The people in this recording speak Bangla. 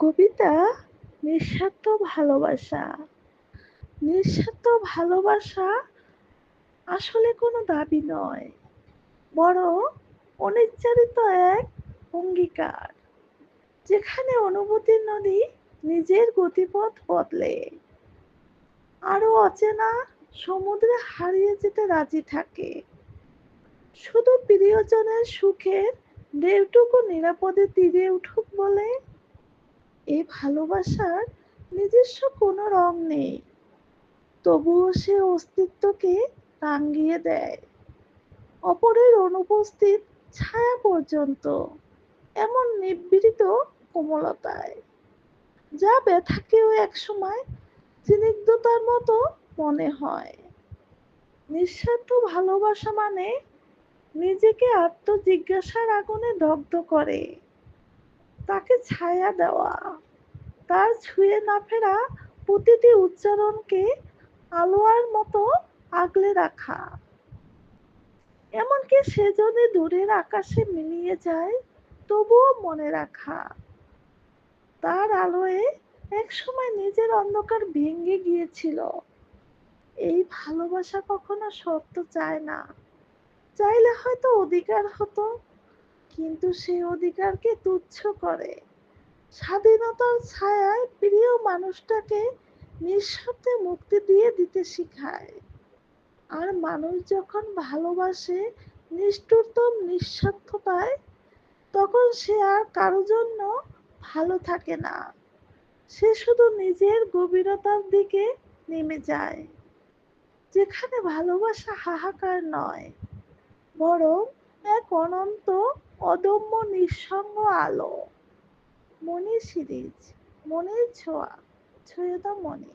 কবিতা নিঃস্বার্থ ভালোবাসা। নিঃস্বার্থ ভালোবাসা আসলে কোনো দাবি নয়, বরং অনির্ধারিত এক অঙ্গীকার, যেখানে অনুভূতির নদী নিজের গতিপথ বদলে আরো অচেনা সমুদ্রে হারিয়ে যেতে রাজি থাকে। শুধু প্রিয়জনের সুখের ঢেউটুকু নিরাপদে তীরে উঠুক বলে। এই ভালোবাসার নিজস্ব কোনো রং নেই, তবুও সে অস্তিত্বকে রাঙিয়ে দেয় অপরের অনুপস্থিত ছায়া পর্যন্ত, এমন নিভৃত কোমলতায়, যা ব্যথাকেও একসময় স্নিগ্ধতার মতো মনে হয়। নিঃস্বার্থ ভালোবাসা মানে নিজেকে আত্মজিজ্ঞাসার আগুনে দগ্ধ করে তাকে ছায়া দেওয়া, তার ছুঁয়ে না ফেরা প্রতিটি উচ্চারণকে আলোয়ার মতো আগলে রাখা, এমনকি সে যদি দূরের আকাশে মিলিয়ে যায় তবুও মনে রাখা তার আলোয় একসময় নিজের অন্ধকার ভেঙে গিয়েছিল। এই ভালোবাসা কখনো সত্য চায় না, চাইলে হয়তো অধিকার হতো, কিন্তু সেই অধিকারকে তুচ্ছ করে স্বাধীনতার ছায়ায় প্রিয় মানুষটাকে নিঃশব্দে মুক্তি দিয়ে দিতে শিখায়। আর মানুষ যখন ভালোবাসে নিষ্ঠুরতম নিঃস্বার্থতায়, তখন সে আর কারো জন্য ভালো থাকে না, সে শুধু নিজের গভীরতার দিকে নেমে যায়, যেখানে ভালোবাসা হাহাকার নয়, বরং এক অনন্ত অদম্য নিঃসঙ্গ আলো। মনি সিরিজ, মনের ছোঁয়া, ছুঁয়ে দাও মনে।